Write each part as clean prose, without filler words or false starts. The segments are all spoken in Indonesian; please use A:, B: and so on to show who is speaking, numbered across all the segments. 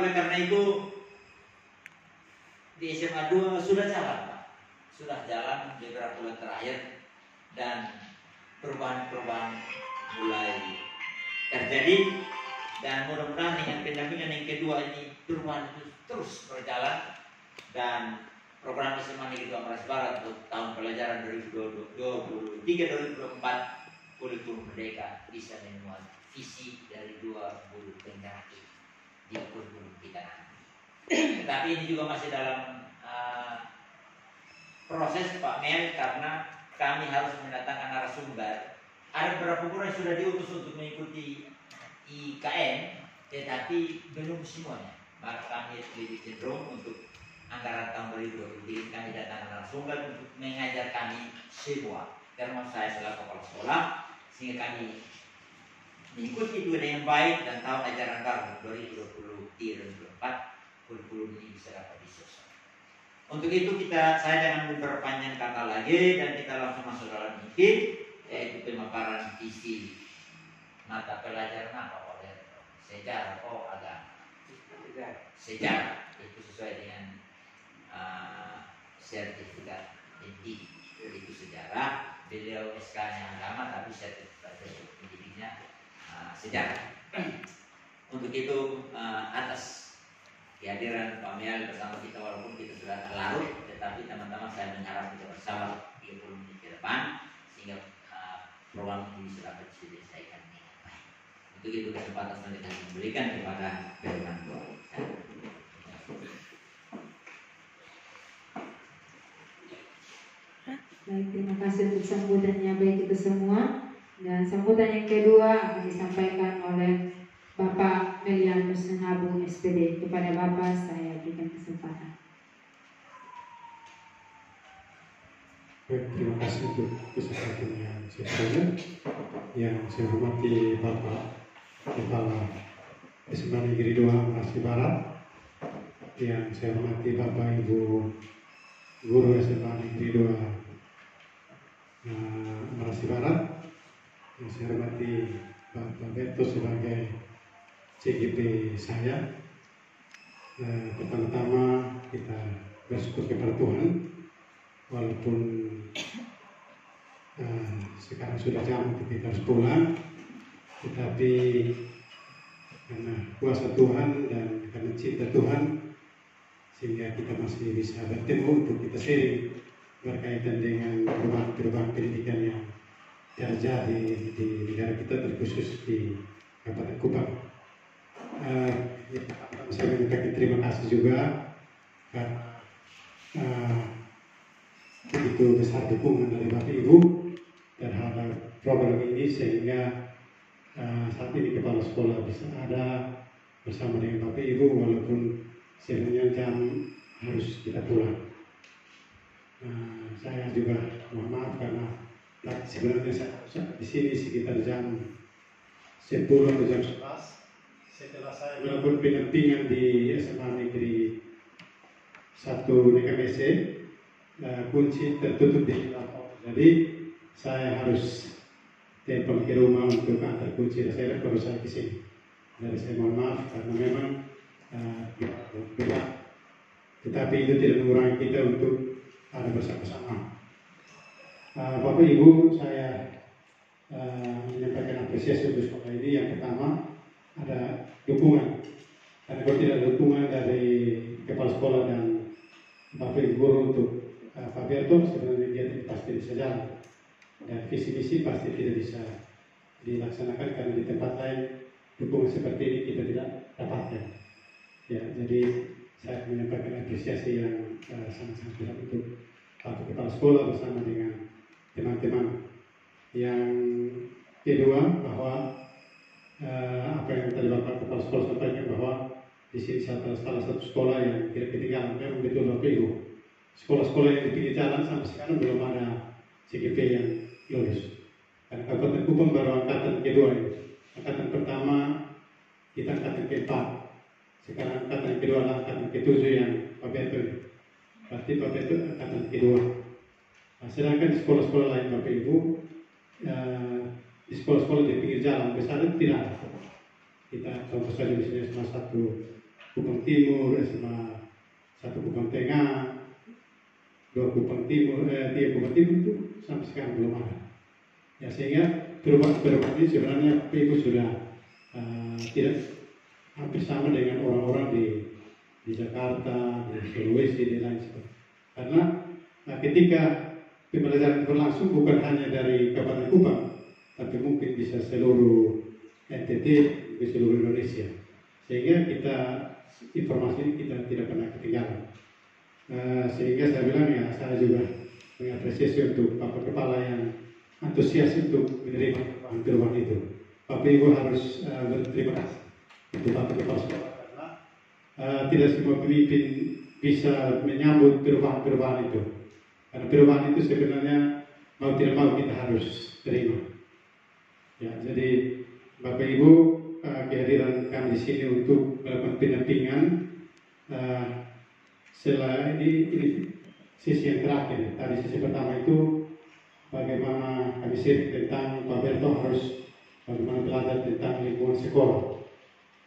A: oleh karena itu di SMA 2 sudah jalan, Pak. Sudah jalan beberapa bulan terakhir dan perubahan-perubahan mulai terjadi, dan mudah-mudahan dengan pendampingan yang kedua ini perubahan itu terus berjalan, dan program SMA Negeri 2 Meras Barat untuk tahun pelajaran 2023-2024 kurikulum merdeka bisa memuat visi dari 2 guru penggerak di kurikulum kita nanti. Tetapi ini juga masih dalam proses Pak Mel, karena kami harus mendatangkan narasumber. Ada beberapa guru yang sudah diutus untuk mengikuti IKN, tetapi belum semuanya. Maka kami lebih cenderung untuk anggaran tahun 2023 kami datangkan narasumber untuk mengajar kami semua, termasuk saya selaku kepala sekolah, sehingga kami mengikuti itu dengan baik, dan tahun ajaran baru 2023-2024 kurikulum ini bisa dapat diselesaikan. Untuk itu saya jangan memperpanjang kata lagi, dan kita langsung masuk dalam inti, yaitu pemaparan visi mata pelajaran apa oleh sejarah agama. Sejarah itu sesuai dengan sertifikat pendidik itu sejarah. Beliau SK-nya agama tapi sertifikat pendidiknya sejarah. Untuk itu atas kehadiran Pak Mial bersama kita, walaupun kita sudah larut, tetapi teman-teman saya mengharap kita bersama 30 menit ke depan sehingga program ini bisa dapat diselesaikan dengan baik. Untuk itu kesempatan saya akan memberikan kepada Firman Tuhan.
B: Baik, terima kasih untuk sambutannya baik itu semua. Dan sambutan yang kedua akan disampaikan oleh Bapak Melianus Sengabu SPD. Kepada Bapak saya berikan kesempatan.
C: Baik, terima kasih untuk kesempatan yang sebelumnya. Yang saya hormati Bapak Kepala SMA Negeri 2 Meras Barat, yang saya hormati Bapak Ibu Guru SMA Negeri 2 Meras Barat, yang saya hormati Bapak Beto sebagai CGP saya. Pertama-tama kita bersyukur kepada Tuhan, walaupun sekarang sudah jam kita harus pulang, tetapi karena kuasa Tuhan dan karena cinta Tuhan sehingga kita masih bisa bertemu untuk kita sharing berkaitan dengan perubahan pendidikan yang terjadi di negara kita, terkhusus di Kabupaten Kupang. Saya menyampaikan terima kasih juga karena begitu besar dukungan dari Bapak Ibu terhadap program ini, sehingga saat ini kepala sekolah bisa ada bersama dengan Bapak Ibu walaupun sebenarnya jam harus kita pulang. Saya juga mohon maaf karena sebenarnya saya di sini sekitar jam 10 atau jam 11 setelah saya melakukan pendampingan di SMA Negeri 1 NKMC. Kunci tertutup di laptop, jadi saya harus telepon ke rumah untuk antar kunci. Saya baru saya kesini. Jadi saya mohon maaf karena memang berat, tetapi itu tidak mengurangi kita untuk ada bersama-sama. Bapak Ibu, saya menyampaikan apresiasi untuk sekolah ini. Yang pertama ada dukungan, karena kalau tidak ada dukungan dari kepala sekolah dan Bapak Ibu guru untuk Pak Berto, sebenarnya dia pasti bisa jalan, dan visi misi pasti tidak bisa dilaksanakan karena di tempat lain dukungan seperti ini kita tidak dapatkan. Ya, jadi saya menyampaikan apresiasi yang sangat-sangat besar untuk Pak Kepala Sekolah bersama dengan teman-teman. Yang kedua, bahwa apa yang tadi Bapak Kepala Sekolah sampaikan, bahwa di sini salah satu sekolah yang tidak ketinggalan. Memang betul Bapak Ibu, sekolah-sekolah yang di pinggir jalan sampai sekarang belum ada CGP yang lulus. Karena Kabupaten Kupang baru angkatan kedua ini. Angkatan pertama kita angkatan keempat, sekarang angkatan kedua adalah angkatan ketujuh yang Pak Beto. Berarti Pak Beto angkatan kedua. Sedangkan di sekolah-sekolah lain Bapak Ibu, di sekolah-sekolah di pinggir jalan besar itu tidak ada. Kita contoh saja di sini salah satu Kupang Timur, SMA 1 Kupang Tengah, 2 Kupang Timur, 3 Kupang Timur itu sampai sekarang belum ada. Ya, sehingga perubahan ini sebenarnya itu sudah tidak hampir sama dengan orang-orang di Jakarta, di Sulawesi, di lain sebagainya. Karena ketika pembelajaran berlangsung bukan hanya dari Kabupaten Kupang, tapi mungkin bisa seluruh NTT, di seluruh Indonesia. Sehingga informasi ini kita tidak pernah ketinggalan. Sehingga saya bilang ya, saya juga mengapresiasi untuk Bapak Kepala yang antusias untuk menerima perubahan itu. Bapak Ibu harus berterima kasih untuk Bapak Kepala Sekolah karena tidak semua pemimpin bisa menyambut perubahan-perubahan itu. Karena perubahan itu sebenarnya mau tidak mau kita harus terima. Ya, jadi Bapak Ibu, kehadiran kami di sini untuk melakukan pendampingan setelah ini sisi yang terakhir. Tadi sisi pertama itu bagaimana kami sharing tentang Pak Berto harus bagaimana belajar tentang lingkungan sekolah.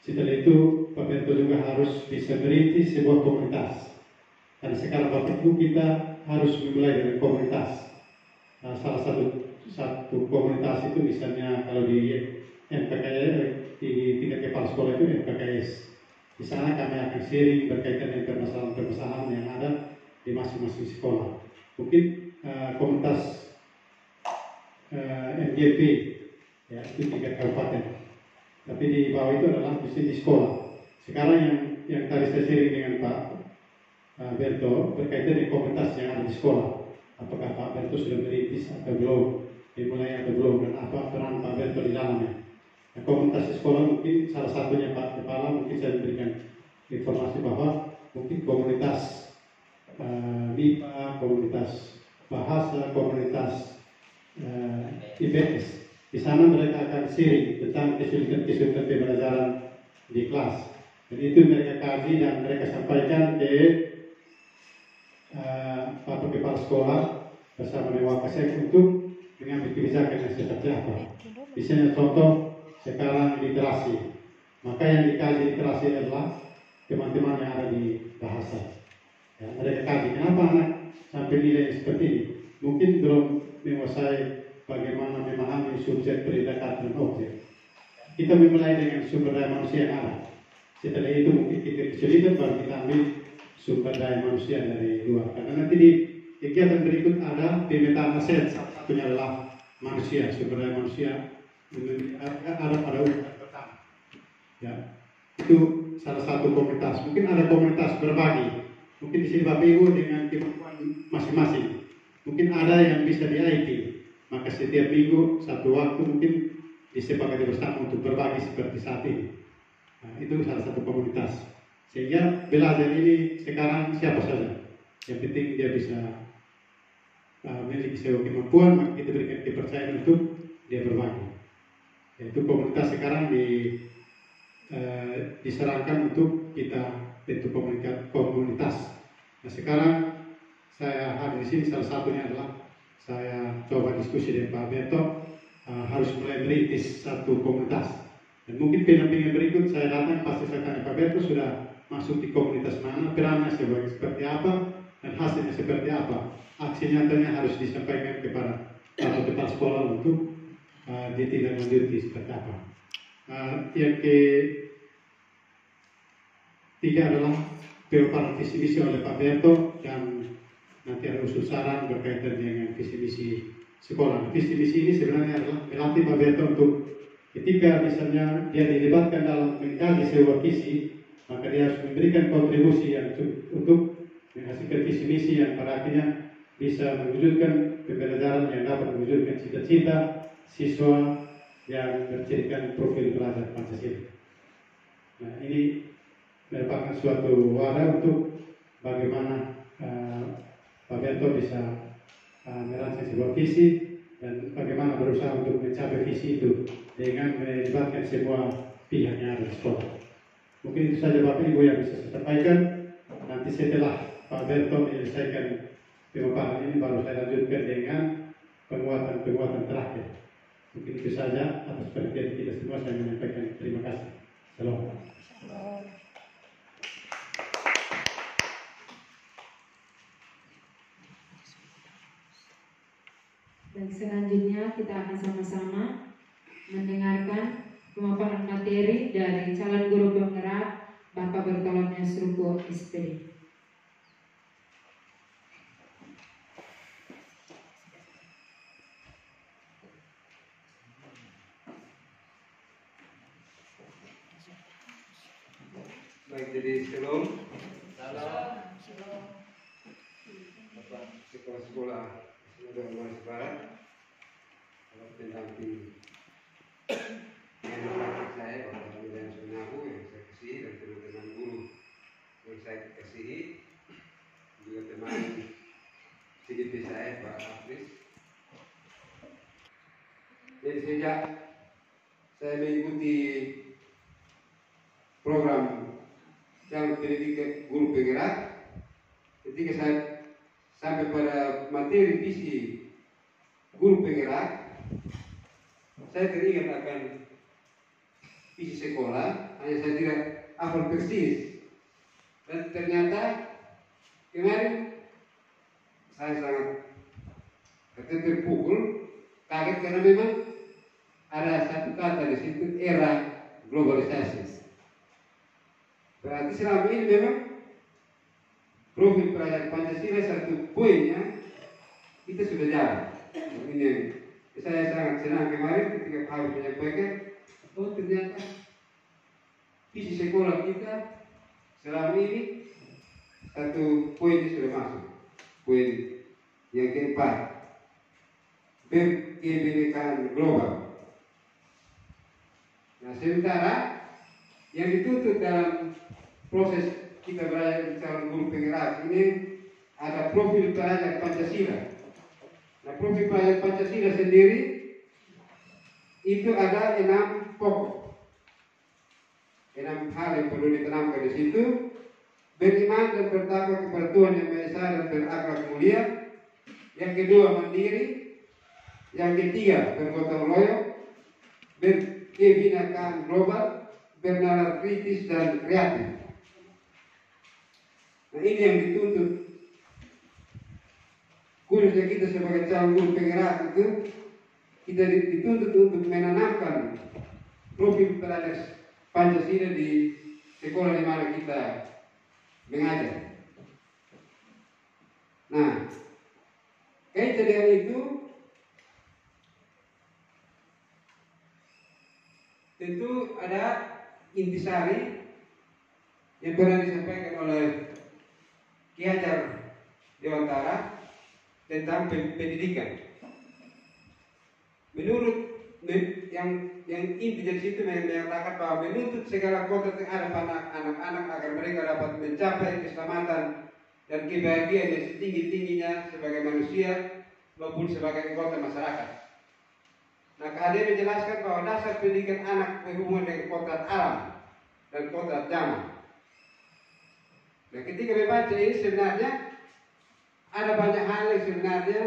C: Setelah itu Pak Berto juga harus bisa merintis sebuah komunitas. Dan sekarang Bapak Ibu kita harus memulai dari komunitas. Salah satu komunitas itu misalnya kalau di MPKS, di tingkat kepala sekolah itu MPKS. Di sana kami akan sharing berkaitan dengan permasalahan-permasalahan yang ada di masing-masing sekolah. Mungkin komunitas MGP, ya, itu tingkat kabupaten. Tapi di bawah itu adalah di sekolah. Sekarang yang tadi saya sharing dengan Pak Berto berkaitan dengan komunitas yang ada di sekolah. Apakah Pak Berto sudah merintis atau belum, dimulai atau belum, dan apa peran Pak Berto di dalamnya. Nah, komunitas di sekolah mungkin salah satunya Pak Kepala mungkin saya berikan informasi bahwa mungkin komunitas MIPA, komunitas bahasa, komunitas IPS. Di sana mereka akan sharing tentang kesulitan-kesulitan pembelajaran di kelas. Dan itu mereka kaji dan mereka sampaikan ke Bapak Kepala Sekolah bersama dengan Wakasek untuk mengambil kebijakan yang seperti apa. Misalnya contoh sekarang literasi. Maka yang dikaji literasi adalah teman-teman yang ada di bahasa. Ya, mereka kaji kenapa anak sampai nilai seperti ini. Mungkin belum menguasai bagaimana memahami subjek, predikat, dan objek. Kita memulai dengan sumber daya manusia yang ada. Setelah itu mungkin kita kesulitan baru kita ambil sumber daya manusia dari luar. Karena nanti di kegiatan berikut ada pemetaan aset, satunya adalah manusia, sumber daya manusia ada pada urutan pertama. Ya, itu salah satu komunitas. Mungkin ada komunitas berbagi. Mungkin di sini Bapak Ibu dengan kemampuan masing-masing. Mungkin ada yang bisa di IT. Maka setiap minggu satu waktu mungkin disepakati bersama untuk berbagi seperti saat ini. Nah, itu salah satu komunitas. Sehingga belajar ini sekarang siapa saja. Yang penting dia bisa memiliki sebuah kemampuan, maka kita berikan kepercayaan untuk dia berbagi. Yaitu komunitas sekarang disarankan untuk kita bentuk komunitas. Nah, sekarang saya hadir di sini salah satunya adalah saya coba diskusi dengan Pak Berto harus mulai merintis satu komunitas. Dan mungkin pendampingan berikut saya datang pasti saya tanya Pak Berto sudah masuk di komunitas mana, perannya seperti apa, dan hasilnya seperti apa. Aksi nyatanya harus disampaikan kepada Bapak Kepala Sekolah untuk ditindaklanjuti seperti apa. Yang ketiga adalah pemaparan visi misi oleh Pak Berto dan nanti ada usul saran berkaitan dengan visi misi sekolah. Visi misi ini sebenarnya adalah melatih Pak Berto untuk ketika misalnya dia dilibatkan dalam mengkaji sebuah visi, maka dia harus memberikan kontribusi yang untuk menghasilkan visi misi yang pada akhirnya bisa mewujudkan pembelajaran yang dapat mewujudkan cita-cita siswa yang bercirikan profil pelajar Pancasila. Nah, ini merupakan suatu wadah untuk bagaimana Pak Berto bisa merancang sebuah visi dan bagaimana berusaha untuk mencapai visi itu dengan melibatkan semua pihak yang ada di sekolah. Mungkin itu saja Bapak Ibu yang bisa saya sampaikan. Nanti setelah Pak Berto menyelesaikan pemaparan ini baru saya lanjutkan dengan penguatan terakhir. Mungkin itu saja atas perhatian kita semua. Saya menyampaikan terima kasih. Salam.
B: Baik, selanjutnya kita akan sama-sama mendengarkan pemaparan materi dari calon guru penggerak Bapak Bertolomeo Ruko SPD.
D: Baik, jadi shalom. Bapak sekolah Sinode Sulawesi Barat, Bapak pendamping anak saya, Bapak William Sunahu yang saya kasihi, dan teman-teman guru yang saya kasihi, juga teman CDP saya, Pak Afris. Jadi sejak saya mengikuti program calon pendidik guru penggerak, ketika saya sampai pada materi visi guru penggerak, saya teringat akan visi sekolah, hanya saya tidak hafal persis. Dan ternyata kemarin saya sangat terpukul, kaget karena memang ada satu kata di situ, era globalisasi. Berarti selama ini memang profil pelajar Pancasila satu poinnya kita sudah jalan. Ini saya sangat senang kemarin ketika Pak Habib menyampaikan, oh ternyata visi sekolah kita selama ini satu poin sudah masuk. Poin yang keempat, berkebinekaan global. Nah, sementara yang dituntut dalam proses kita belajar di calon guru penggerak ini ada profil pelajar Pancasila. Nah, profil pelajar Pancasila sendiri itu ada 6 pokok, 6 hal yang perlu ditanamkan di situ. Beriman dan bertakwa kepada Tuhan Yang Maha Esa dan berakhlak mulia. Yang kedua, mandiri. Yang ketiga, bergotong royong, berkebinekaan global, bernalar kritis dan kreatif. Nah, ini yang dituntut khususnya kita sebagai calon guru penggerak itu, kita dituntut untuk menanamkan profil pelajar Pancasila di sekolah di mana kita mengajar. Nah, kaitan dengan itu tentu ada intisari yang pernah disampaikan oleh Ki Hajar Dewantara tentang pendidikan. Menurut yang inti dari situ menyatakan bahwa menuntut segala kota yang ada pada anak-anak agar mereka dapat mencapai keselamatan dan kebahagiaan yang setinggi-tingginya sebagai manusia maupun sebagai anggota masyarakat. Nah, KHD menjelaskan bahwa dasar pendidikan anak berhubungan dengan kodrat alam dan kodrat zaman. Nah, ketika membaca ini sebenarnya ada banyak hal yang sebenarnya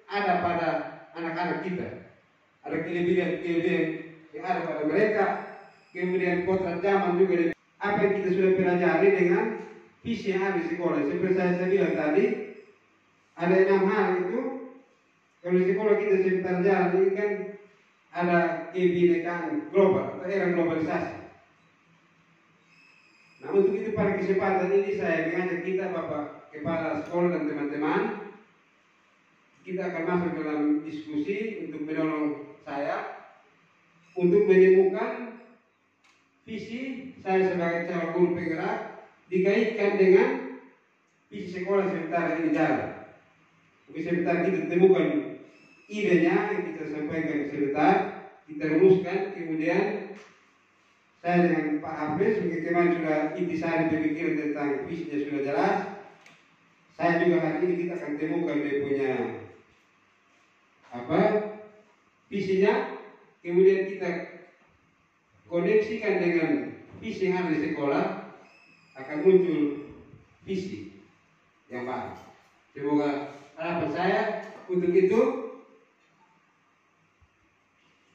D: ada pada anak-anak kita. Ada kelebihan-kelebihan yang ada pada mereka, kemudian kodrat zaman juga. Apa yang kita sudah pelajari dengan visi yang ada di sekolah. Seperti saya bilang tadi, ada 6 hal itu. Kalau di sekolah kita sebentar jalan ini kan ada kebinekaan global atau era globalisasi. Nah, untuk itu pada kesempatan ini saya mengajak kita Bapak Kepala Sekolah dan teman-teman, kita akan masuk dalam diskusi untuk menolong saya untuk menemukan visi saya sebagai calon guru penggerak dikaitkan dengan visi sekolah sebentar ini jalan. Mungkin sebentar kita temukan idenya yang kita sampaikan sebentar, kita rumuskan, kemudian saya dengan Pak Hafiz mungkin sudah intisari pemikiran tentang visinya sudah jelas. Saya juga hari ini kita akan temukan dia punya visinya, kemudian kita koneksikan dengan visi yang ada di sekolah, akan muncul visi yang baru. Semoga harapan saya untuk itu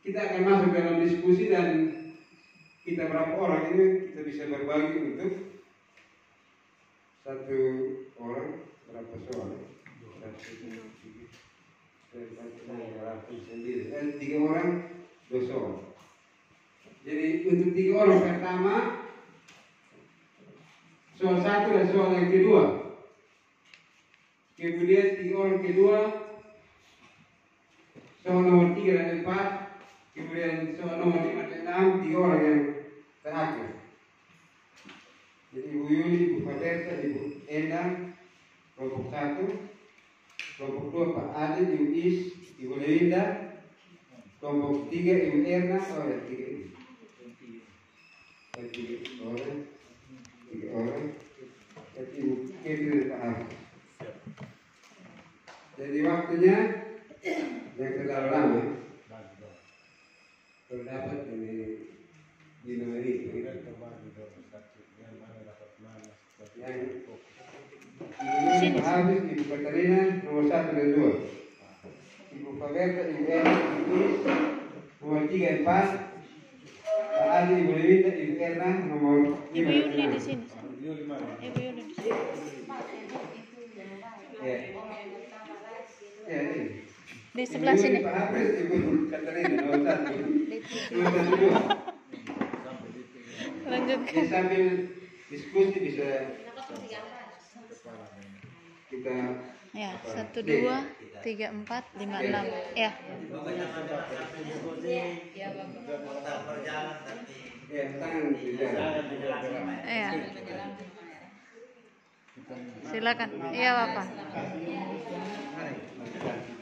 D: kita akan masuk dalam diskusi dan kita berapa orang ini kita bisa berbagi untuk satu orang berapa soal? 1, 2, 3, 4, 5, 6, 3 orang, 2 soal. Jadi untuk 3 orang pertama, soal 1 dan soal yang kedua. Kemudian 3 orang kedua, soal nomor 3 dan 4. Kemudian soal nomor 5 dan 6, 3 orang yang terakhir. Jadi Ibu Yuli, Ibu Faberta, Ibu Endang, kelompok 1. Kelompok 2 Pak Adit, Ibu Is, Ibu Lelinda. Kelompok 3 Ibu Erna, oh ya 3 ini. 3 orang, 3 orang. Jadi Ibu Kevin dan Pak Hafiz. Jadi waktunya yang terlalu lama. Kalau dapat ini di nomor ini. Yang Ibu Habis, Ibu Katarina, nomor 1 dan 2. Ibu Faberta, Ibu Erna, Ibu Is, nomor 3 dan 4. Pak Adi, Ibu Lewita, Ibu Erna, nomor 5
E: Ibu
D: dan
E: Yuli
D: 6.
E: di sini. Ibu Yuli di sini.
D: Ya. Ya, ini.
E: Di sebelah sini.
D: Pak Habis, Ibu Katarina, nomor 1. Nomor 2.
E: Lanjutkan.
D: Ya, sambil diskusi bisa kita
E: Ya, 1, 2, 3, 4, 5, 6. Ya.
D: ya tangan berjalan.
E: Iya. Silakan. Iya, Bapak.
D: Mari.